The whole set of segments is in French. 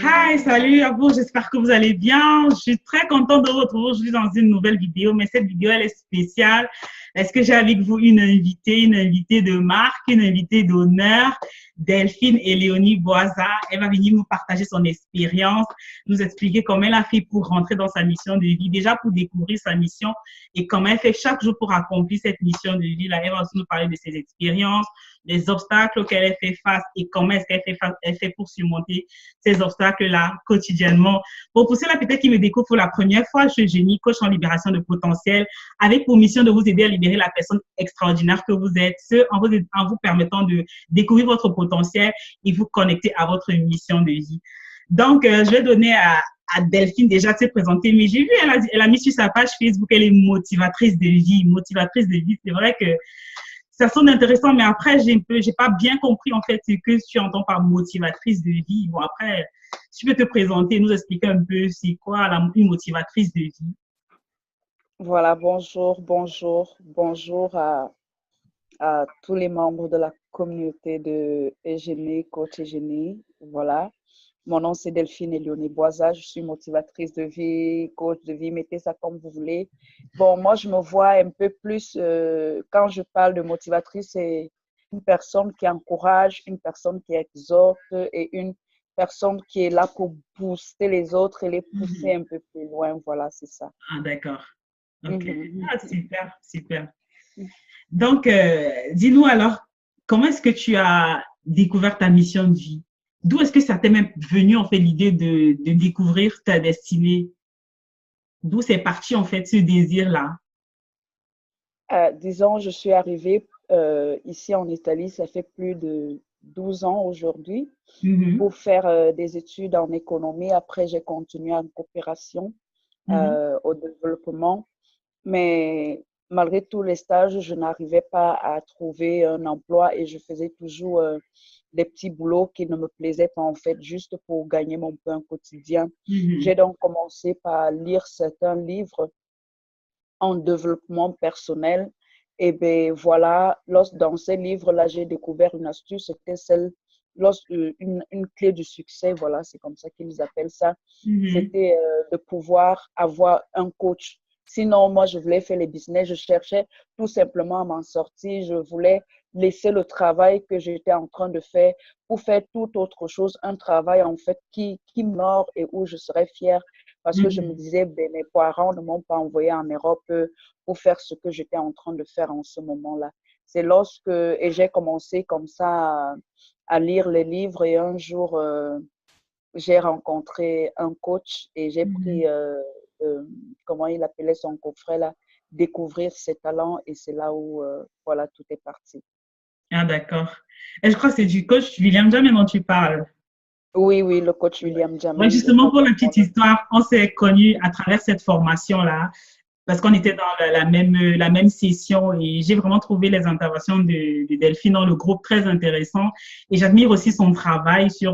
Hi, salut à vous, j'espère que vous allez bien. Je suis très contente de vous retrouver aujourd'hui dans une nouvelle vidéo, mais cette vidéo, elle est spéciale. Est-ce que j'ai avec vous une invitée de marque, une invitée d'honneur, Delphine et Léonie Boisa. Elle va venir nous partager son expérience, nous expliquer comment elle a fait pour rentrer dans sa mission de vie, déjà pour découvrir sa mission et comment elle fait chaque jour pour accomplir cette mission de vie. Là, elle va aussi nous parler de ses expériences, des obstacles auxquels elle fait face et comment est-ce qu'elle fait, elle fait pour surmonter ces obstacles-là quotidiennement. Pour ceux-là peut-être qui me découvrent pour la première fois, je suis Jenny, coach en libération de potentiel, avec pour mission de vous aider à libérer la personne extraordinaire que vous êtes, en vous permettant de découvrir votre potentiel et vous connecter à votre mission de vie. Donc, je vais donner à Delphine déjà de se présenter, mais j'ai vu, elle a mis sur sa page Facebook, elle est motivatrice de vie. Motivatrice de vie, c'est vrai que ça sonne intéressant, mais après, j'ai pas bien compris, en fait, ce que tu entends par motivatrice de vie. Bon, après, tu peux te présenter, nous expliquer un peu c'est quoi une motivatrice de vie. Voilà, bonjour à tous les membres de la communauté de Eugénie, coach Eugénie. Voilà, mon nom c'est Delphine Léonie Boisa, je suis motivatrice de vie, coach de vie, mettez ça comme vous voulez. Bon, moi je me vois un peu plus, quand je parle de motivatrice, c'est une personne qui encourage, une personne qui exhorte et une personne qui est là pour booster les autres et les pousser un peu plus loin. Voilà, c'est ça. Ah, d'accord. OK. Mhm. Ah, super, super. Donc, dis-nous alors, comment est-ce que tu as découvert ta mission de vie? D'où est-ce que ça t'est même venu, en fait, l'idée de découvrir ta destinée? D'où c'est parti, en fait, ce désir-là? Disons, je suis arrivée ici en Italie, ça fait plus de 12 ans aujourd'hui, Mhm, pour faire des études en économie. Après, j'ai continué en coopération mhm, au développement. Mais malgré tous les stages, je n'arrivais pas à trouver un emploi et je faisais toujours des petits boulots qui ne me plaisaient pas en fait, juste pour gagner mon pain quotidien. J'ai mhm, donc commencé par lire certains livres en développement personnel. Et bien voilà, dans ces livres-là, j'ai découvert une astuce, c'était une clé du succès, voilà, c'est comme ça qu'ils appellent ça. mhm. C'était de pouvoir avoir un coach. Sinon, moi, je voulais faire les business, je cherchais tout simplement à m'en sortir, je voulais laisser le travail que j'étais en train de faire pour faire toute autre chose, un travail en fait qui m'honore et où je serais fière parce que je me Mhm. disais, ben, mes parents ne m'ont pas envoyé en Europe pour faire ce que j'étais en train de faire en ce moment-là. C'est et j'ai commencé comme ça à lire les livres et un jour, j'ai rencontré un coach et j'ai pris, Mhm. comment il appelait son coffret là, découvrir ses talents et c'est là où, voilà, tout est parti. Ah, d'accord. Et je crois que c'est du coach William Jamais dont tu parles. Oui, oui, le coach William Ouais, Jamil, justement, pour la petite autrement. histoire, on s'est connus à travers cette formation-là. Parce qu'on était Mhm, dans la même session et j'ai vraiment trouvé les interventions de Delphine dans le groupe très intéressant et j'admire aussi son travail sur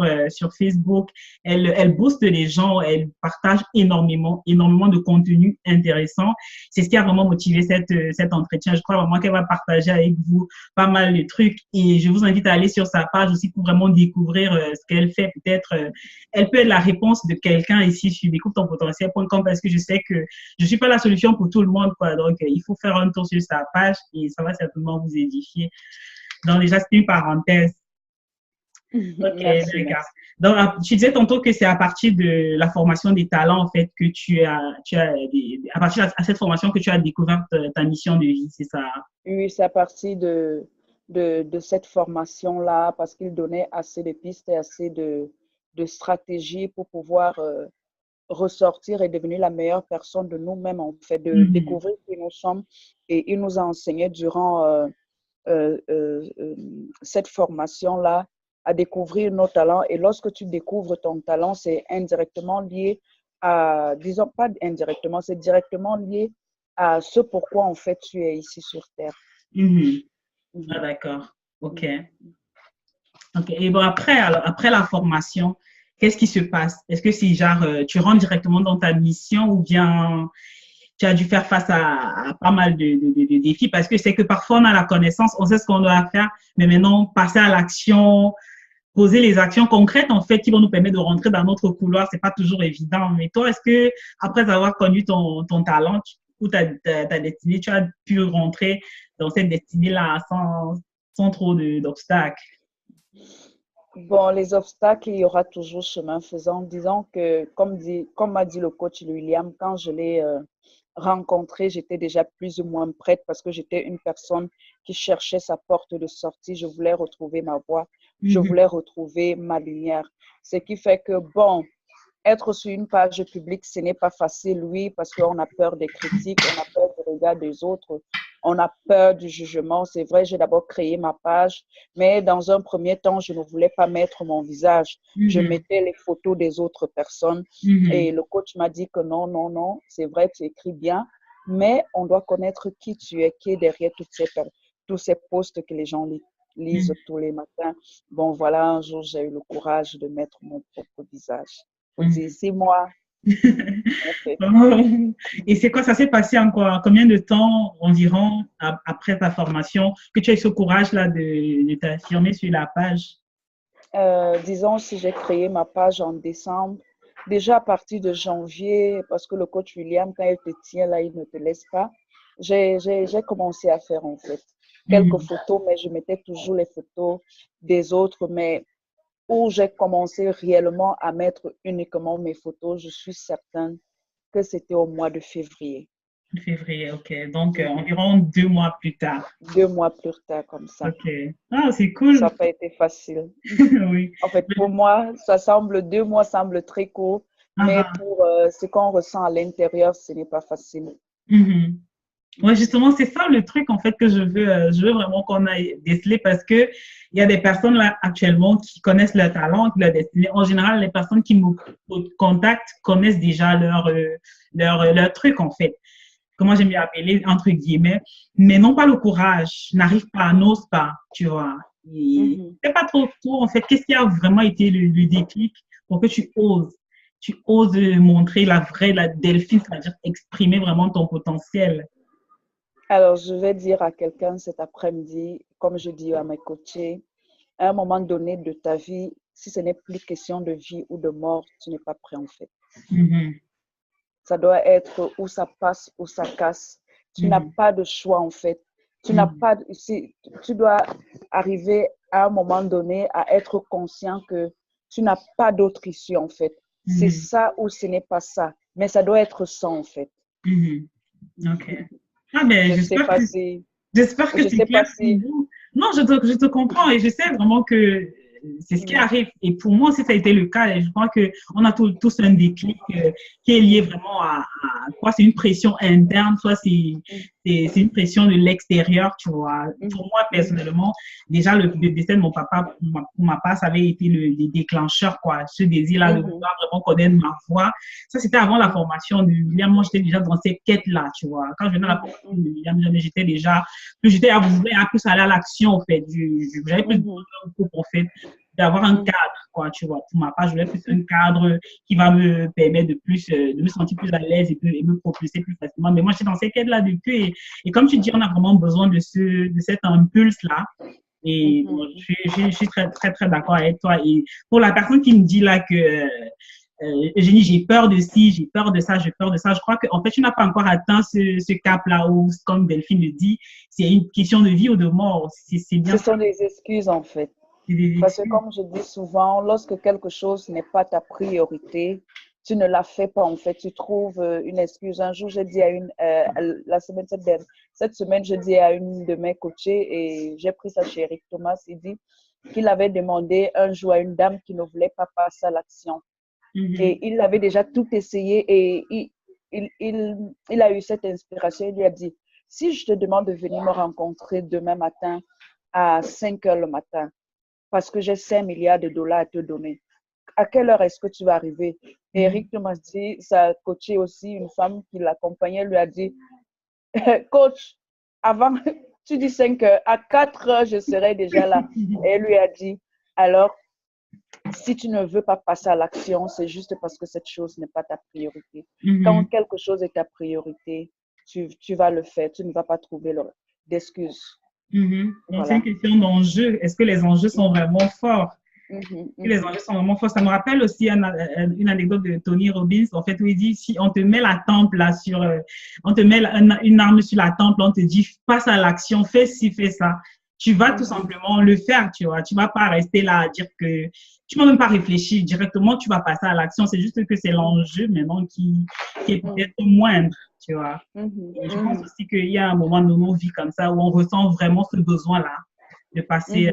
Facebook. Elle booste les gens, elle partage énormément de contenu intéressant. C'est ce qui a vraiment motivé cet entretien. Je crois vraiment qu'elle va partager avec vous pas mal de trucs et je vous invite à aller sur sa page aussi pour vraiment découvrir ce qu'elle fait. Peut-être, elle peut être la réponse de quelqu'un ici sur découvre-ton-potentiel.com parce que je sais que je suis pas la solution pour tout le monde, quoi. Donc, il faut faire un tour sur sa page et ça va certainement vous édifier. Donc, déjà, c'est une parenthèse. mhm. OK, Merci, d'accord. merci. Donc, tu disais tantôt que c'est à partir de la formation des talents, en fait, que à partir de cette formation que tu as découvert ta mission de vie, c'est ça? Oui, c'est à partir de cette formation-là, parce qu'il donnait assez de pistes et assez de stratégies pour pouvoir ressortir et devenir la meilleure personne de nous-mêmes, en fait, de Mhm. découvrir qui nous sommes. Et il nous a enseigné durant cette formation-là à découvrir nos talents. Et lorsque tu découvres ton talent, c'est indirectement lié disons pas indirectement, c'est directement lié à ce pourquoi en fait tu es ici sur Terre. Mhm. Ah, Mhm. d'accord. OK. Mhm. OK. Et bon, après, alors, après la formation, qu'est-ce qui se passe? Est-ce que c'est genre, tu rentres directement dans ta mission ou bien tu as dû faire face à pas mal de défis parce que c'est que parfois on a la connaissance, on sait ce qu'on doit faire, mais maintenant passer à l'action, poser les actions concrètes, en fait, qui vont nous permettre de rentrer dans notre couloir. C'est pas toujours évident. Mais toi, est-ce que, après avoir connu ton talent ou ta destinée, tu as pu rentrer dans cette destinée-là sans trop d'obstacles? Bon, les obstacles, il y aura toujours chemin faisant. Disons que, comme m'a dit le coach William, quand je l'ai rencontré, j'étais déjà plus ou moins prête parce que j'étais une personne qui cherchait sa porte de sortie. Je voulais retrouver ma voie, je voulais retrouver ma lumière. Ce qui fait que, bon, être sur une page publique, ce n'est pas facile, oui, parce qu'on a peur des critiques, on a peur du regard des autres, on a peur du jugement. C'est vrai, j'ai d'abord créé ma page, mais dans un premier temps, je ne voulais pas mettre mon visage. Je mettais les photos des autres personnes et le coach m'a dit que non, non, non, c'est vrai, tu écris bien, mais on doit connaître qui tu es, qui est derrière tous ces posts que les gens lisent tous les matins. Bon, voilà, un jour, j'ai eu le courage de mettre mon propre visage. C'est moi. Et c'est quoi, ça s'est passé encore combien de temps environ après ta formation que tu as eu ce courage-là de t'affirmer sur la page? Disons, si j'ai créé ma page en décembre, déjà à partir de janvier, parce que le coach William, quand il te tient là, il ne te laisse pas, j'ai commencé à faire en fait quelques photos, mais je mettais toujours les photos des autres, mais où j'ai commencé réellement à mettre uniquement mes photos, je suis certaine que c'était au mois de février. Février, ok. Donc, environ 2 mois plus tard. 2 mois plus tard, comme ça. Ok. Ah, c'est cool. Ça n'a pas été facile. Oui. En fait, pour moi, 2 mois semble très court, mais pour ce qu'on ressent à l'intérieur, ce n'est pas facile. Ouais, justement, c'est ça le truc en fait que je veux vraiment qu'on aille déceler parce que il y a des personnes là actuellement qui connaissent leur talent, leur destinée. En général, les personnes qui me contactent connaissent déjà leur truc en fait. Comment j'aime bien appeler entre guillemets, mais n'ont pas le courage, n'arrivent pas, n'osent pas, tu vois. C'est pas trop en fait. Qu'est-ce qui a vraiment été le déclic pour que tu oses montrer la Delphine, c'est-à-dire exprimer vraiment ton potentiel? Alors, je vais dire à quelqu'un cet après-midi, comme je dis à mes coachés, à un moment donné de ta vie, si ce n'est plus question de vie ou de mort, tu n'es pas prêt en fait. Ça doit être où ça passe, où ça casse. Tu n'as pas de choix en fait. Tu dois arriver à un moment donné à être conscient que tu n'as pas d'autre issue en fait. C'est ça ou ce n'est pas ça. Mais ça doit être ça en fait. Ok. Ah ben, j'espère que c'est clair pour vous. Non, je te comprends et je sais vraiment que c'est ce qui arrive. Et pour moi aussi, ça a été le cas. Et je crois qu'on a tous un déclic qui est lié vraiment à quoi c'est une pression interne, soit c'est une pression de l'extérieur, tu vois. Pour moi, personnellement, déjà, le décès de mon papa, pour ma part, ça avait été le déclencheur, quoi. Ce désir-là de vouloir vraiment connaître ma voix. Ça, c'était avant la formation de William. Moi, j'étais déjà dans cette quête-là, tu vois. Quand je venais à la formation de William, j'étais à plus aller à l'action, en fait. J'avais plus de couple, en fait, d'avoir un cadre, quoi, tu vois. Pour ma part, je voulais plus un cadre qui va me permettre de me sentir plus à l'aise et me propulser plus facilement. Mais moi, j'étais dans cette quête-là depuis. Et comme tu dis, on a vraiment besoin de cet impulse-là. Et bon, je suis très, très, très d'accord avec toi. Et pour la personne qui me dit là que Eugénie, j'ai peur de ci, j'ai peur de ça, j'ai peur de ça. Je crois qu'en fait, tu n'as pas encore atteint ce cap-là où, comme Delphine le dit, c'est une question de vie ou de mort. C'est bien. Ce sont des excuses, en fait. Parce que comme je dis souvent, lorsque quelque chose n'est pas ta priorité, tu ne la fais pas, en fait. Tu trouves une excuse. Un jour, j'ai dit cette semaine, je dis à une de mes coachées, et j'ai pris ça chez Eric Thomas, il dit qu'il avait demandé un jour à une dame qui ne voulait pas passer à l'action. Et il avait déjà tout essayé et il a eu cette inspiration. Il lui a dit, si je te demande de venir me rencontrer demain matin à 5 heures le matin, parce que j'ai 5 milliards de dollars à te donner, à quelle heure est-ce que tu vas arriver? Et Eric Thomas dit, sa coachée aussi, une femme qui l'accompagnait, lui a dit, coach, avant, tu dis 5 heures, à 4 heures, je serai déjà là. Et elle lui a dit, alors, si tu ne veux pas passer à l'action, c'est juste parce que cette chose n'est pas ta priorité. Quand quelque chose est ta priorité, tu vas le faire. Tu ne vas pas trouver d'excuses. Donc, c'est une question d'enjeu. Est-ce que les enjeux sont vraiment forts? Les enjeux sont vraiment forts. Ça me rappelle aussi une anecdote de Tony Robbins, en fait, où il dit, si on te met la tempe là sur, on te met une arme sur la tempe, on te dit, passe à l'action, fais ci, fais ça. Tu vas tout simplement le faire, tu vois. Tu vas pas rester là à dire que, tu vas même pas réfléchir directement, tu vas passer à l'action. C'est juste que c'est l'enjeu maintenant qui est peut-être moindre, tu vois. Et je pense aussi qu'il y a un moment dans nos vies comme ça où on ressent vraiment ce besoin-là de passer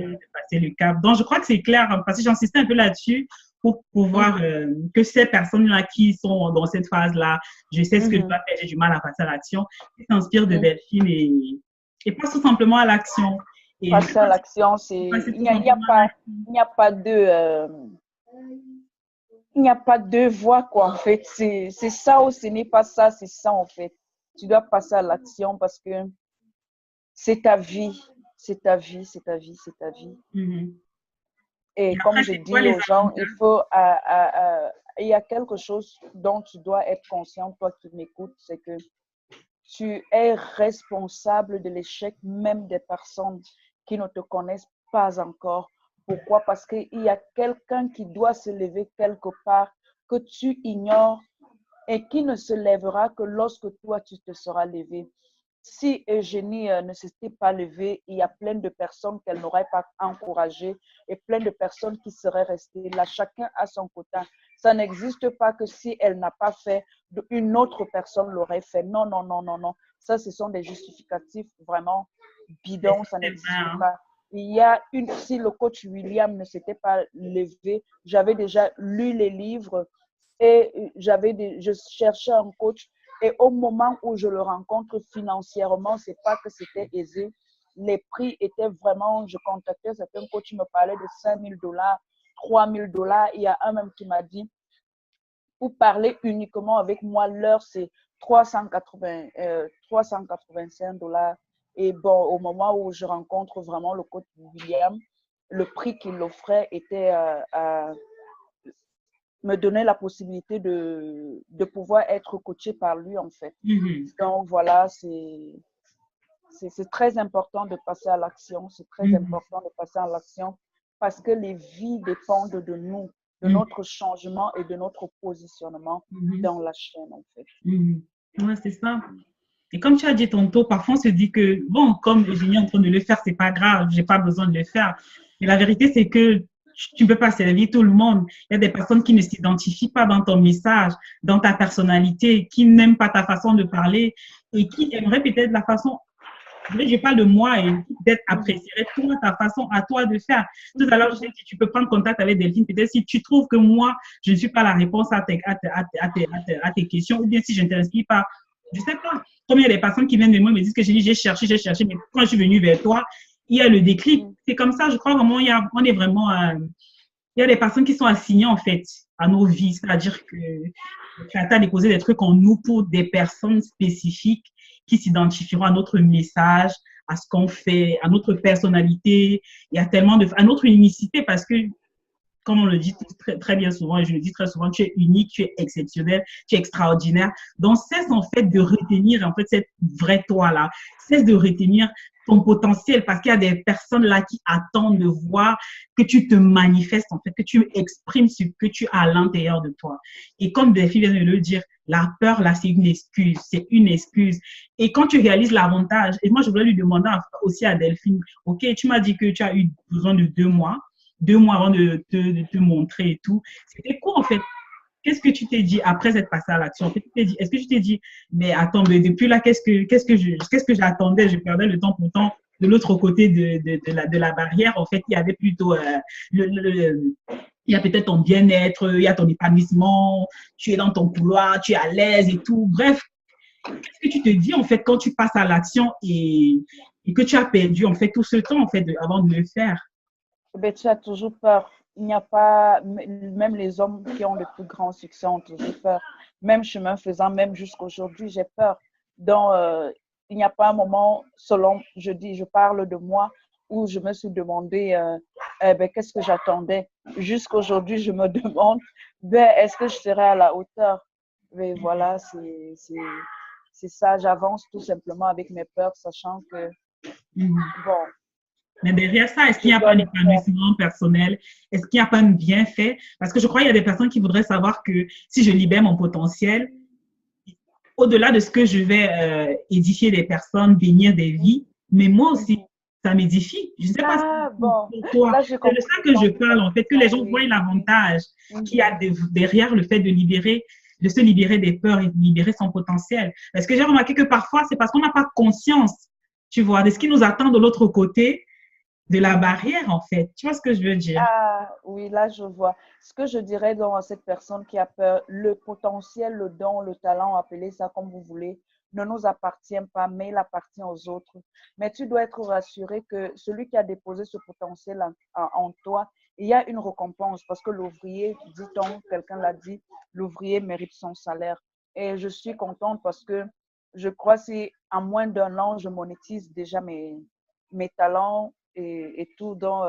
le cap. Donc, je crois que c'est clair, parce que j'insistais un peu là-dessus pour pouvoir que ces personnes-là qui sont dans cette phase-là, je sais ce que je dois faire, j'ai du mal à passer à l'action, qui s'inspirent de Delphine et passent tout simplement à l'action. Passer à l'action, il n'y a pas de... il n'y a pas deux voies, quoi, en fait. C'est ça ou ce n'est pas ça, c'est ça, en fait. Tu dois passer à l'action parce que c'est ta vie. C'est ta vie, c'est ta vie, c'est ta vie. Et comme je dis aux gens, il y a quelque chose dont tu dois être conscient, toi qui m'écoutes, c'est que tu es responsable de l'échec même des personnes qui ne te connaissent pas encore. Pourquoi? Parce qu'il y a quelqu'un qui doit se lever quelque part que tu ignores et qui ne se lèvera que lorsque toi, tu te seras levé. Si Eugénie ne s'était pas levée, il y a plein de personnes qu'elle n'aurait pas encouragées et plein de personnes qui seraient restées là. Chacun a son quota. Ça n'existe pas que si elle n'a pas fait, une autre personne l'aurait fait. Non, non, non, non, non. Ça, ce sont des justificatifs vraiment bidons. Ça n'existe pas. Il y a si le coach William ne s'était pas levé, j'avais déjà lu les livres et je cherchais un coach. Et au moment où je le rencontre financièrement, c'est pas que c'était aisé. Les prix étaient vraiment, je contactais certains coachs qui me parlaient de $5,000, $3,000. Il y a un même qui m'a dit, pour parler uniquement avec moi, l'heure, c'est $385. Et bon, au moment où je rencontre vraiment le coach William, le prix qu'il offrait était me donner la possibilité de pouvoir être coaché par lui, en fait. Donc, voilà, c'est très important de passer à l'action. C'est très important de passer à l'action parce que les vies dépendent de nous, de notre changement et de notre positionnement dans la chaîne, en fait. Ouais, c'est ça. Et comme tu as dit tantôt, parfois on se dit que, bon, comme Eugénie est en train de le faire, c'est pas grave, j'ai pas besoin de le faire. Mais la vérité, c'est que tu ne peux pas servir tout le monde. Il y a des personnes qui ne s'identifient pas dans ton message, dans ta personnalité, qui n'aiment pas ta façon de parler et qui aimeraient peut-être la façon, je parle de moi et peut-être apprécieraient toi, ta façon à toi de faire. Tout à l'heure, je sais que tu peux prendre contact avec Delphine, peut-être si tu trouves que moi, je ne suis pas la réponse à tes questions ou bien si je ne t'inspire pas. Je ne sais pas. Comme il y a des personnes qui viennent de moi et me disent que j'ai cherché, mais quand je suis venue vers toi, il y a le déclic. C'est comme ça, je crois vraiment, on est vraiment, il y a des personnes qui sont assignées en fait à nos vies, c'est-à-dire que tu as déposé des trucs en nous pour des personnes spécifiques qui s'identifieront à notre message, à ce qu'on fait, à notre personnalité, et à notre unicité parce que comme on le dit très, très bien souvent, et je le dis très souvent, tu es unique, tu es exceptionnel, tu es extraordinaire. Donc, cesse en fait de retenir en fait cette vraie toi-là. Cesse de retenir ton potentiel parce qu'il y a des personnes là qui attendent de voir que tu te manifestes en fait, que tu exprimes ce que tu as à l'intérieur de toi. Et comme Delphine vient de le dire, la peur là, c'est une excuse, c'est une excuse. Et quand tu réalises l'avantage, et moi je voulais lui demander aussi à Delphine, ok, tu m'as dit que tu as eu besoin de 2 mois avant de te montrer et tout. C'était quoi en fait? Qu'est-ce que tu t'es dit après être passé à l'action? Est-ce que tu t'es dit, mais attends, mais depuis là, qu'est-ce que j'attendais? Je perdais le temps pourtant. De l'autre côté de la barrière, en fait, il y avait plutôt il y a peut-être ton bien-être, il y a ton épanouissement, tu es dans ton couloir, tu es à l'aise et tout. Bref, qu'est-ce que tu te dis en fait quand tu passes à l'action et que tu as perdu en fait tout ce temps en fait avant de le faire? Ben, tu as toujours peur. Il n'y a pas, même les hommes qui ont le plus grand succès ont toujours peur. Même chemin faisant, même jusqu'aujourd'hui, j'ai peur. Donc, il n'y a pas un moment, selon, je parle de moi, où je me suis demandé, ben, qu'est-ce que j'attendais. Jusqu'aujourd'hui, je me demande, ben, est-ce que je serai à la hauteur? Mais voilà, c'est ça. J'avance tout simplement avec mes peurs, sachant que, bon, Mais derrière ça, est-ce qu'il Je n'y a dois pas le faire. d'épanouissement personnel? Est-ce qu'il n'y a pas un bienfait? Parce que je crois qu'il y a des personnes qui voudraient savoir que si je libère mon potentiel, au-delà de ce que je vais édifier des personnes, bénir des vies, mais moi aussi, Mhm. ça m'édifie. Je ne sais pas Ah, si bon, pour toi, là, j'ai c'est de compris ça que je ton parle, en fait, que les gens voient oui, oui. l'avantage qu'il y a Mhm. derrière le fait de libérer, de se libérer des peurs et de libérer son potentiel. Parce que j'ai remarqué que parfois, c'est parce qu'on n'a pas conscience, tu vois, de ce qui nous attend de l'autre côté de la barrière, en fait. Tu vois ce que je veux dire? Ah, oui, là, je vois. Ce que je dirais donc à cette personne qui a peur, le potentiel, le don, le talent, appelez ça comme vous voulez, ne nous appartient pas, mais il appartient aux autres. Mais tu dois être rassuré que celui qui a déposé ce potentiel en toi, il y a une récompense parce que l'ouvrier, dit-on, quelqu'un l'a dit, l'ouvrier mérite son salaire. Et je suis contente parce que je crois que si en moins d'un an, je monétise déjà mes talents et tout. Donc,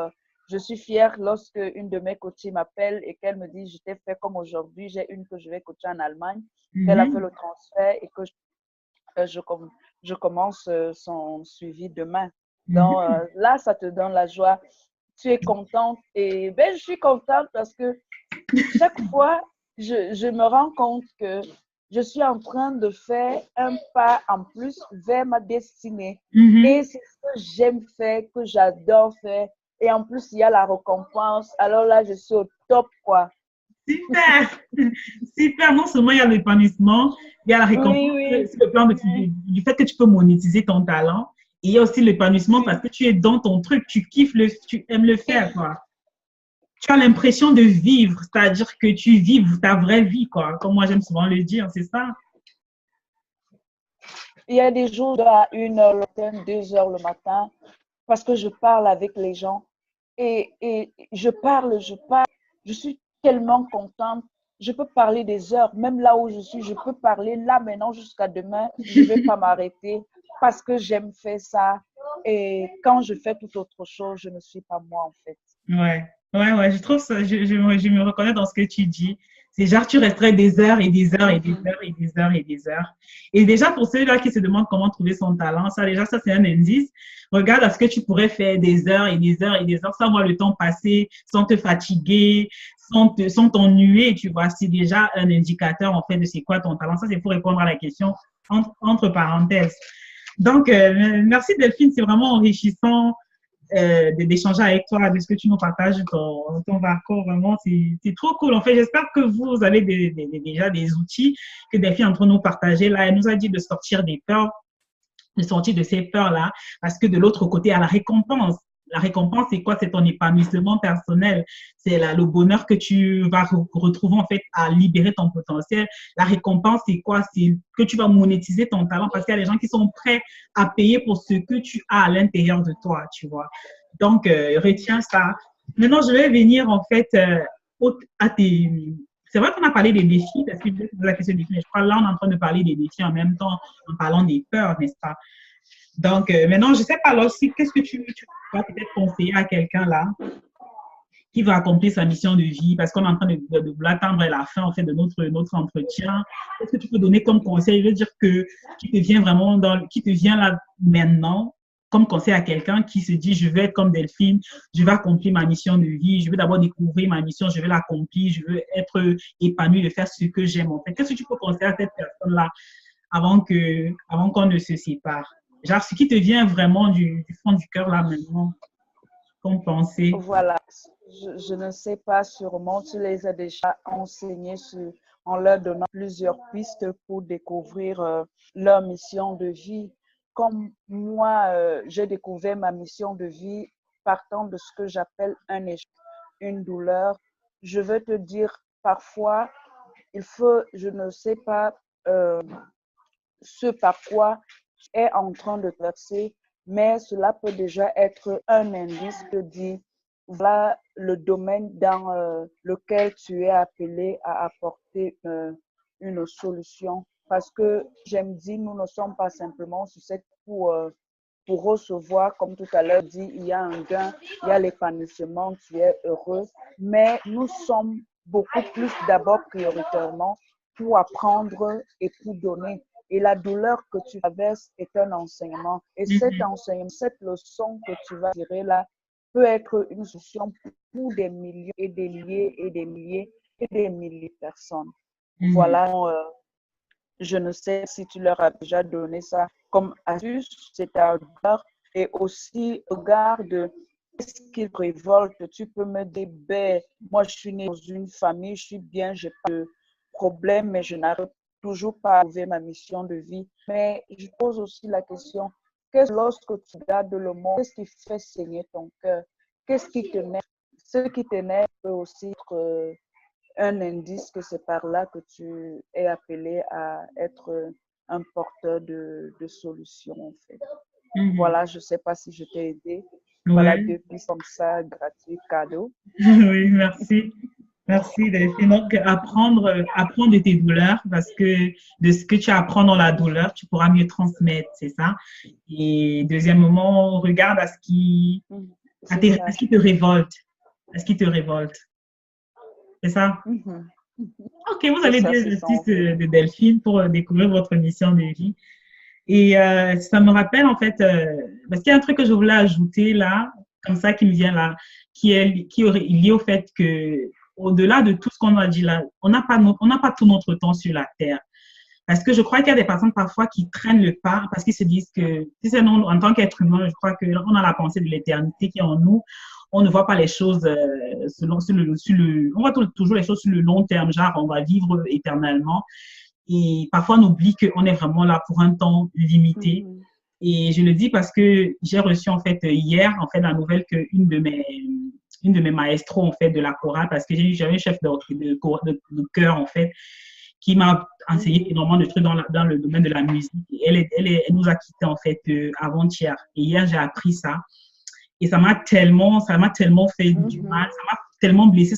je suis fière lorsque une de mes coachées m'appelle et qu'elle me dit, je t'ai fait comme aujourd'hui, j'ai une que je vais coacher en Allemagne, qu'elle a fait Mhm. le transfert et que je, je commence son suivi demain. Donc Mhm. là, ça te donne la joie. Tu es contente et ben, je suis contente parce que chaque fois, je me rends compte que je suis en train de faire un pas en plus vers ma destinée. Et Mhm. c'est ce que j'aime faire, que j'adore faire. Et en plus, il y a la récompense. Alors là, je suis au top, quoi. Super, super. Non seulement il y a l'épanouissement, il y a la récompense Oui, oui. sur le plan du fait que tu peux monétiser ton talent. Et il y a aussi l'épanouissement parce Oui. que tu es dans ton truc, tu kiffes, tu aimes le faire, quoi. Tu as l'impression de vivre, c'est-à-dire que tu vives ta vraie vie, quoi. Comme moi, j'aime souvent le dire, c'est ça. Il y a des jours à 1 heure le matin, 2 heures le matin, parce que je parle avec les gens. Et je parle. Je suis tellement contente. Je peux parler des heures, même là où je suis, je peux parler là maintenant jusqu'à demain. Je ne vais pas m'arrêter parce que j'aime faire ça. Et quand je fais toute autre chose, je ne suis pas moi en fait. Ouais, ouais, je trouve ça, je me reconnais dans ce que tu dis. C'est genre, tu resterais des heures et des heures et des Mhm. heures et des heures et des heures. Et déjà, pour ceux-là qui se demandent comment trouver son talent, ça, déjà, ça, c'est un indice. Regarde à ce que tu pourrais faire des heures et des heures et des heures sans voir le temps passer, sans te fatiguer, sans t'ennuyer, tu vois. C'est déjà un indicateur, en fait, de c'est quoi ton talent. Ça, c'est pour répondre à la question entre parenthèses. Donc, merci Delphine, c'est vraiment enrichissant d'échanger avec toi, de ce que tu nous partages, ton parcours. Vraiment, c'est trop cool. En fait, j'espère que vous avez déjà des outils que Delphine est en train de nous partager. Là, elle nous a dit de sortir des peurs, de sortir de ces peurs-là, parce que de l'autre côté, il y a la récompense. La récompense, c'est quoi? C'est ton épanouissement personnel. C'est le bonheur que tu vas retrouver en fait à libérer ton potentiel. La récompense, c'est quoi? C'est que tu vas monétiser ton talent parce qu'il y a des gens qui sont prêts à payer pour ce que tu as à l'intérieur de toi, tu vois. Donc, retiens ça. Maintenant, je vais venir en fait à tes. C'est vrai qu'on a parlé des défis, parce que je vais poser la question des défis, mais je crois que là, on est en train de parler des défis en même temps, en parlant des peurs, n'est-ce pas? Donc, maintenant, je ne sais pas, alors, si, qu'est-ce que tu vas peut-être conseiller à quelqu'un là qui va accomplir sa mission de vie, parce qu'on est en train de l'attendre à la fin en fait, de notre entretien. Qu'est-ce que tu peux donner comme conseil? Je veux dire que qui te vient vraiment qui te vient là maintenant comme conseil à quelqu'un qui se dit, je vais être comme Delphine, je vais accomplir ma mission de vie, je veux d'abord découvrir ma mission, je vais l'accomplir, je veux être épanoui de faire ce que j'aime en fait. Qu'est-ce que tu peux conseiller à cette personne-là avant qu'on ne se sépare? Genre, ce qui te vient vraiment du fond du cœur là maintenant, comme pensée. Voilà, je ne sais pas, sûrement tu les as déjà enseignés en leur donnant plusieurs pistes pour découvrir leur mission de vie. Comme moi, j'ai découvert ma mission de vie partant de ce que j'appelle un échec, une douleur. Je veux te dire, parfois, il faut, je ne sais pas euh, ce par quoi tu es en train de traverser, mais cela peut déjà être un indice que dit voilà le domaine dans lequel tu es appelé à apporter une solution. Parce que j'aime dire, nous ne sommes pas simplement sur cette pour recevoir, comme tout à l'heure dit, il y a un gain, il y a l'épanouissement, tu es heureux, mais nous sommes beaucoup plus d'abord prioritairement pour apprendre et pour donner. Et la douleur que tu traverses est un enseignement. Et cet enseignement, cette leçon que tu vas tirer là, peut être une solution pour des milliers et des milliers et des milliers et des milliers de personnes. Voilà, je ne sais si tu leur as déjà donné ça comme astuce, c'est à regard et aussi regarde qu'est-ce qui te révolte. Tu peux me dire, ben, moi je suis née dans une famille, je suis bien, j'ai pas de problème, mais je n'arrive toujours pas à trouver ma mission de vie. Mais je pose aussi la question, qu'est-ce lorsque tu regardes le monde, qu'est-ce qui fait saigner ton cœur? Qu'est-ce qui t'énerve? Ce qui t'énerve peut aussi être un indice que c'est par là que tu es appelé à être un porteur de solutions, en fait. Voilà, je ne sais pas si je t'ai aidé. Voilà, Ouais. 2 pistes comme ça, gratuit, cadeau. Oui, merci. Merci, Delphine. Donc, apprendre de tes douleurs parce que de ce que tu apprends dans la douleur, tu pourras mieux transmettre, c'est ça. Et deuxièmement, regarde C'est à ça. ce qui te révolte. À ce qui te révolte. C'est ça? Ok, vous C'est avez ça, des c'est ça, astuces en fait. de Delphine pour découvrir votre mission de vie. Et ça me rappelle en fait, parce qu'il y a un truc que je voulais ajouter là, comme ça qui me vient là, qui aurait lié au fait que au-delà de tout ce qu'on a dit là, on n'a pas tout notre temps sur la terre. Parce que je crois qu'il y a des personnes parfois qui traînent le pas parce qu'ils se disent que, si c'est nous, en tant qu'être humain, je crois qu'on a la pensée de l'éternité qui est en nous. On ne voit pas les choses on voit toujours les choses sur le long terme, genre on va vivre éternellement. Et parfois, on oublie qu'on est vraiment là pour un temps limité. Et je le dis parce que j'ai reçu en fait hier en fait la nouvelle qu'une une de mes maestros en fait de la chorale parce que j'avais un chef de chœur en fait qui m'a enseigné énormément de trucs dans le domaine de la musique. Elle nous a quittés en fait avant-hier. Et hier, j'ai appris ça. Et ça m'a tellement fait du mal, ça m'a tellement blessé,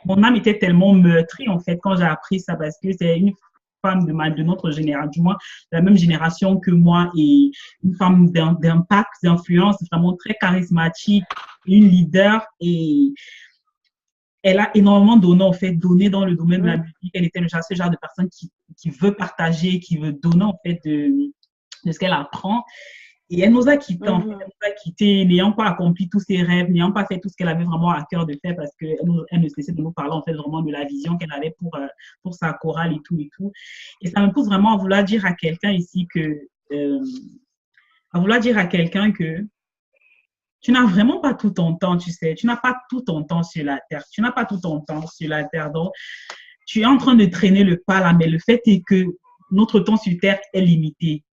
mon âme était tellement meurtrie en fait quand j'ai appris ça parce que c'est une femme de notre génération, du moins de la même génération que moi et une femme d'impact, d'influence, vraiment très charismatique, une leader et elle a énormément donné, en fait, donné dans le domaine de la musique. Elle était ce genre de personne qui veut partager, qui veut donner, en fait, de ce qu'elle apprend. Et elle nous a quittés, en fait. Elle nous a quittés, n'ayant pas accompli tous ses rêves, n'ayant pas fait tout ce qu'elle avait vraiment à cœur de faire, parce qu'elle ne cessait de nous parler, en fait, vraiment de la vision qu'elle avait pour sa chorale et tout, et tout. Et ça me pousse vraiment à vouloir dire à quelqu'un ici à vouloir dire à quelqu'un que tu n'as vraiment pas tout ton temps, tu sais. Tu n'as pas tout ton temps sur la terre. Tu n'as pas tout ton temps sur la terre. Donc, tu es en train de traîner le pas là, mais le fait est que notre temps sur terre est limité.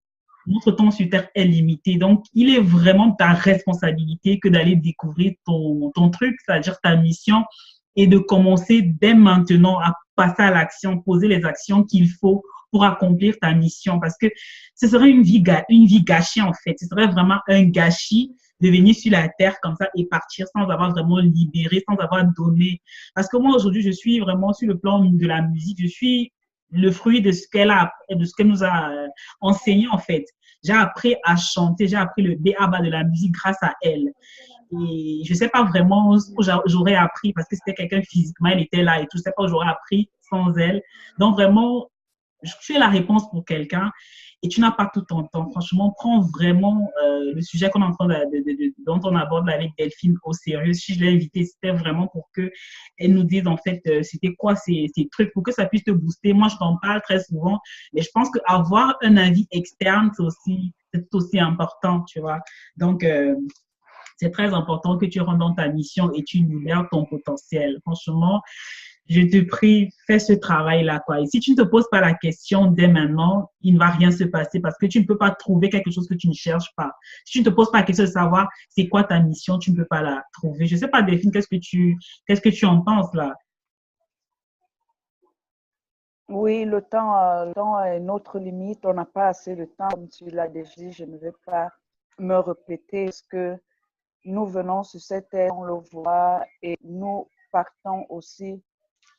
Notre temps sur terre est limité. Donc, il est vraiment ta responsabilité que d'aller découvrir ton truc, c'est-à-dire ta mission, et de commencer dès maintenant à passer à l'action, poser les actions qu'il faut pour accomplir ta mission. Parce que ce serait une vie gâchée, en fait. Ce serait vraiment un gâchis de venir sur la terre comme ça et partir sans avoir vraiment libéré, sans avoir donné. Parce que moi, aujourd'hui, je suis vraiment sur le plan de la musique, je suis le fruit de ce de ce qu'elle nous a enseigné, en fait. J'ai appris à chanter, j'ai appris le B.A.B.A. de la musique grâce à elle. Et je ne sais pas vraiment ce que j'aurais appris parce que c'était quelqu'un physiquement, elle était là et tout. Je ne sais pas où j'aurais appris sans elle. Donc, vraiment, tu es la réponse pour quelqu'un et tu n'as pas tout ton temps. Franchement, prends vraiment le sujet qu'on est en train dont on aborde avec Delphine au sérieux. Si je l'ai invitée, c'était vraiment pour qu'elle nous dise en fait c'était quoi ces trucs, pour que ça puisse te booster. Moi, je t'en parle très souvent, mais je pense qu'avoir un avis externe, c'est aussi important, tu vois. Donc, c'est très important que tu rentres dans ta mission et tu libères ton potentiel. Franchement, je te prie, fais ce travail-là, quoi. Et si tu ne te poses pas la question dès maintenant, il ne va rien se passer parce que tu ne peux pas trouver quelque chose que tu ne cherches pas. Si tu ne te poses pas la question de savoir c'est quoi ta mission, tu ne peux pas la trouver. Je ne sais pas, Delphine, qu'est-ce que tu en penses là? Oui, le temps est notre limite. On n'a pas assez de temps. Comme tu l'as déjà dit, je ne vais pas me répéter ce que nous venons sur cette terre, on le voit et nous partons aussi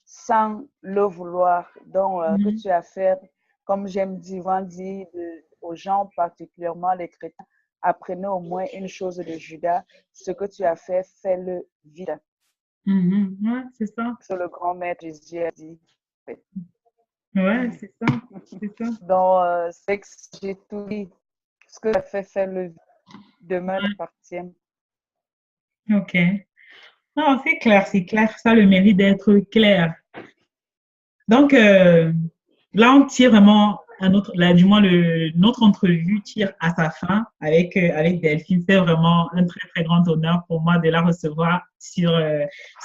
sans le vouloir. Donc, que tu as fait, comme j'aime souvent dire aux gens, particulièrement les chrétiens, apprenez au moins une chose de Judas, ce que tu as fait, fais-le vite. Ouais, c'est ça. C'est le grand maître Jésus a dit. Ouais, c'est ça, c'est ça. Donc, c'est que j'ai tout dit. Ce que j'ai fait faire le demain m'appartient. Ok. Non, c'est clair, c'est clair. Ça a le mérite d'être clair. Donc, là, on tire vraiment du moins, notre entrevue tire à sa fin avec Delphine. C'est vraiment un très, très grand honneur pour moi de la recevoir sur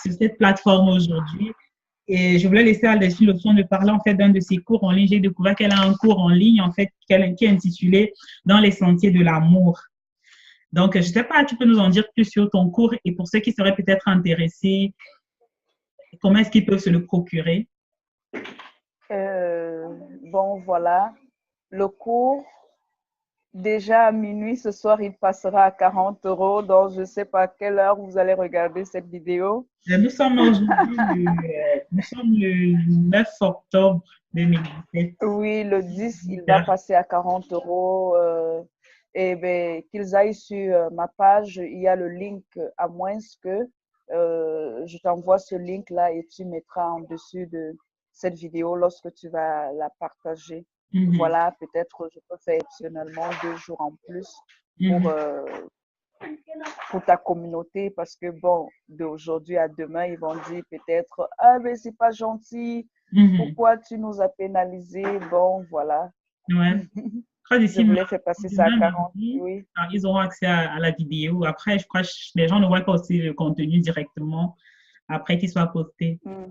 cette plateforme aujourd'hui. Et je voulais laisser à Delphine le soin de parler en fait d'un de ses cours en ligne. J'ai découvert qu'elle a un cours en ligne en fait qui est intitulé Dans les sentiers de l'amour. Donc, je ne sais pas, tu peux nous en dire plus sur ton cours et pour ceux qui seraient peut-être intéressés, comment est-ce qu'ils peuvent se le procurer? Euh, bon, voilà. Le cours, déjà à minuit ce soir, il passera à 40 €. Donc, je ne sais pas à quelle heure vous allez regarder cette vidéo. Nous sommes nous sommes le 9 octobre 2017. Oui, le 10, il va passer à 40 €. Et ben, qu'ils aillent sur ma page, il y a le link, à moins que je t'envoie ce link-là et tu mettras en dessus de cette vidéo lorsque tu vas la partager. Mhm, Voilà, peut-être je peux faire optionnellement 2 jours en plus pour, mhm, euh, pour ta communauté parce que bon, d'aujourd'hui à demain, ils vont dire peut-être, ah, mais c'est pas gentil, mhm. pourquoi tu nous as pénalisés? Bon, voilà. Ouais. Je crois Je d'ici voulais faire passer ça à demain 40, mardi, oui. ils auront accès à la vidéo. Après, je crois que les gens ne voient pas aussi le contenu directement après qu'il soit posté. Mm.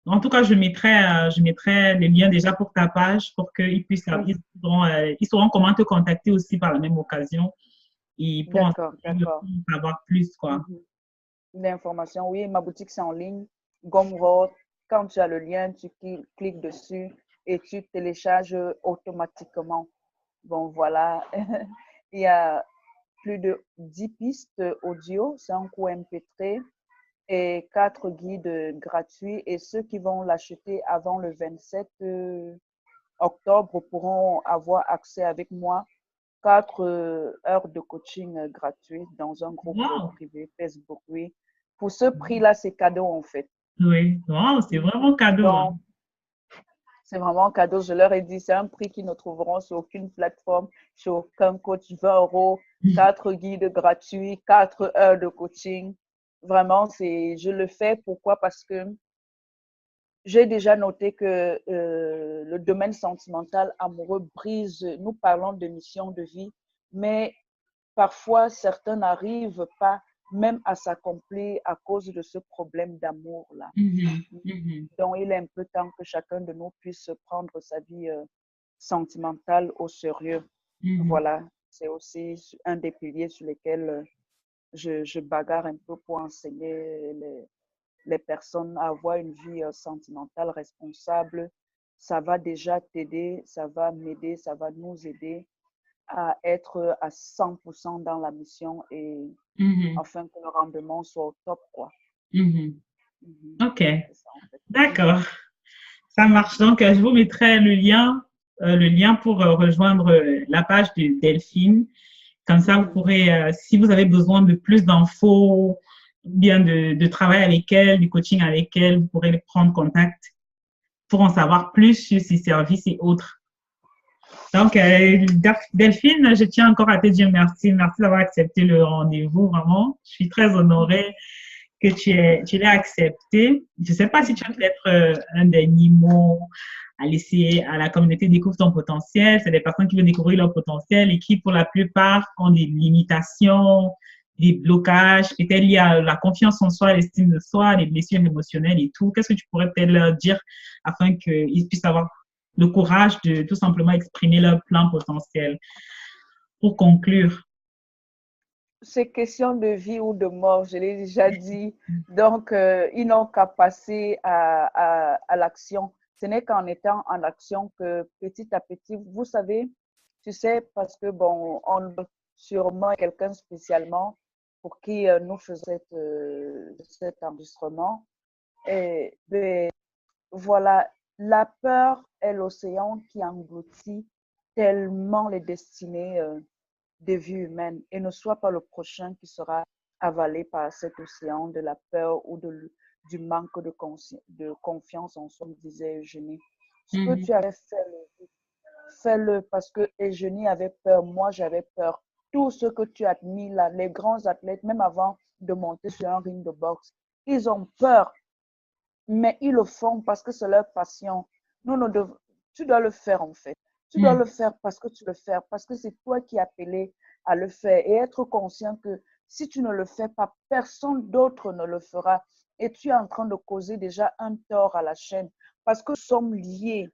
En tout cas, je mettrai les liens déjà pour ta page pour qu'ils puissent, ils sauront comment te contacter aussi par la même occasion et D'accord, d'accord. pour en savoir plus, quoi. Mhm. L'information, oui, ma boutique, c'est en ligne. Gumroad, quand tu as le lien, tu cliques dessus et tu télécharges automatiquement. Bon, voilà. Il y a plus de 10 pistes audio, c'est un cours MP3 et 4 guides gratuits. Et ceux qui vont l'acheter avant le 27 octobre pourront avoir accès avec moi 4 heures de coaching gratuit dans un groupe Wow! privé Facebook, oui. Pour ce prix-là, c'est cadeau en fait. Oui, wow, c'est vraiment cadeau, hein. Donc, c'est vraiment un cadeau. Je leur ai dit, c'est un prix qu'ils ne trouveront sur aucune plateforme, sur aucun coach, 20 €, 4 guides gratuits, 4 heures de coaching. Vraiment, je le fais. Pourquoi? Parce que j'ai déjà noté que le domaine sentimental, amoureux, brise. Nous parlons de mission de vie, mais parfois, certains n'arrivent pas même à s'accomplir à cause de ce problème d'amour-là. Mhm, mhm, Donc, il est un peu temps que chacun de nous puisse prendre sa vie sentimentale au sérieux. mhm, Voilà, c'est aussi un des piliers sur lesquels je bagarre un peu pour enseigner les personnes à avoir une vie sentimentale responsable. Ça va déjà t'aider, ça va m'aider, ça va nous aider à être à 100% dans la mission et mhm, afin que le rendement soit au top, quoi. mhm. Mhm. OK, C'est ça, en fait. d'accord. Mhm. Ça marche. Donc, je vous mettrai le lien pour rejoindre la page de Delphine. Comme ça, vous Mhm. pourrez, si vous avez besoin de plus d'infos, bien de travail avec elle, du coaching avec elle, vous pourrez prendre contact pour en savoir plus sur ses services et autres. Donc, Delphine, je tiens encore à te dire merci. Merci d'avoir accepté le rendez-vous, vraiment. Je suis très honorée que tu l'aies accepté. Je ne sais pas si tu as peut-être un dernier mot à laisser à la communauté découvre ton potentiel. C'est des personnes qui veulent découvrir leur potentiel et qui, pour la plupart, ont des limitations, des blocages, peut-être liés à la confiance en soi, l'estime de soi, les blessures émotionnelles et tout. Qu'est-ce que tu pourrais peut-être leur dire afin qu'ils puissent avoir le courage de tout simplement exprimer leur plein potentiel? Pour conclure. C'est question de vie ou de mort, je l'ai déjà dit. Donc, ils n'ont qu'à passer à l'action. Ce n'est qu'en étant en action que petit à petit, vous savez, tu sais, parce que bon, on sûrement quelqu'un spécialement pour qui nous faisons cet enregistrement. Et ben, voilà, la peur est l'océan qui engloutit tellement les destinées des vies humaines et ne sois pas le prochain qui sera avalé par cet océan de la peur ou du manque de confiance en soi, disait Eugénie. Ce que tu avais fait, fais-le parce que Eugénie avait peur, moi j'avais peur. Tout ce que tu admires là, les grands athlètes, même avant de monter sur un ring de boxe, ils ont peur, mais ils le font parce que c'est leur passion. Tu dois le faire en fait. Tu dois le faire parce que tu le fais, parce que c'est toi qui es appelé à le faire et être conscient que si tu ne le fais pas, personne d'autre ne le fera. Et tu es en train de causer déjà un tort à la chaîne parce que nous sommes liés.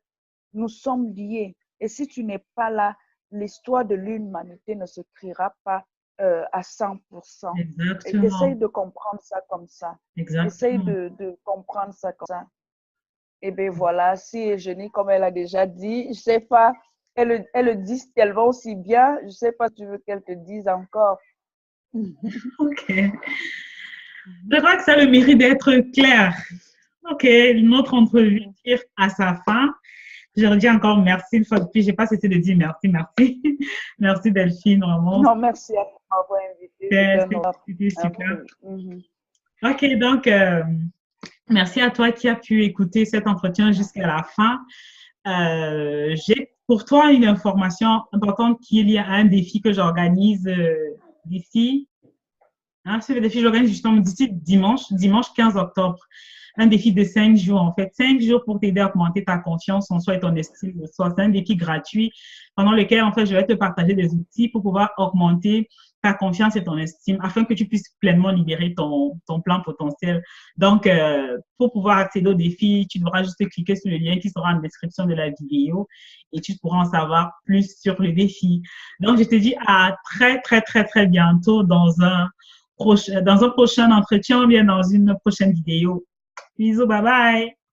Nous sommes liés. Et si tu n'es pas là, l'histoire de l'humanité ne se créera pas à 100%. Exactement. Essaye de comprendre ça comme ça. Exactement. Essaye de comprendre ça comme ça. Et bien voilà, si Eugénie, comme elle a déjà dit, je ne sais pas, elle le dit tellement aussi bien, je ne sais pas si tu veux qu'elle te dise encore. OK. Je crois que ça a le mérite d'être clair. OK, notre entrevue tire à sa fin. Je redis encore merci une fois de plus. Je n'ai pas cessé de dire merci, merci. Merci Delphine, vraiment. Non, merci à m'avoir invité. C'était super. OK, donc, merci à toi qui as pu écouter cet entretien jusqu'à la fin. J'ai pour toi une information importante qu'il y a un défi que j'organise d'ici. C'est le défi que j'organise justement d'ici dimanche 15 octobre. Un défi de 5 jours, en fait. 5 jours pour t'aider à augmenter ta confiance en soi et ton estime de soi. C'est un défi gratuit pendant lequel, en fait, je vais te partager des outils pour pouvoir augmenter ta confiance et ton estime afin que tu puisses pleinement libérer ton plein potentiel. Donc, pour pouvoir accéder au défi, tu devras juste cliquer sur le lien qui sera en description de la vidéo et tu pourras en savoir plus sur le défi. Donc, je te dis à très, très, très, très bientôt dans un prochain entretien ou bien dans une prochaine vidéo. Bisous, bye bye.